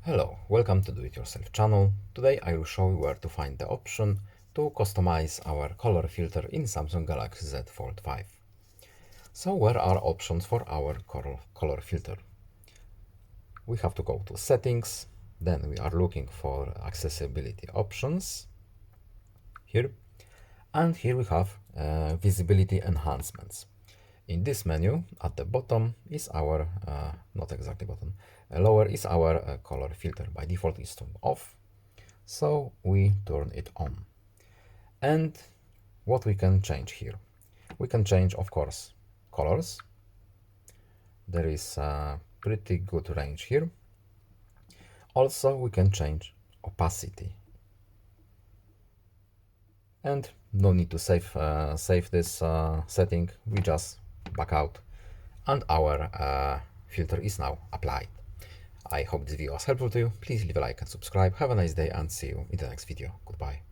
Hello, welcome to Do It Yourself channel. Today I will show you where to find the option to customize our color filter in Samsung Galaxy Z Fold5. So where are options for our color filter? We have to go to settings, then we are looking for accessibility options here, and here we have visibility enhancements. In this menu, at the bottom is our, not exactly bottom, lower is our color filter. By default it's turned off, so we turn it on. And what we can change here? We can change, of course, colors. There is a pretty good range here. Also, we can change opacity. And no need to save this setting. We just back out and our filter is now applied. I hope this video was helpful to you. Please leave a like and subscribe. Have a nice day and see you in the next video. Goodbye.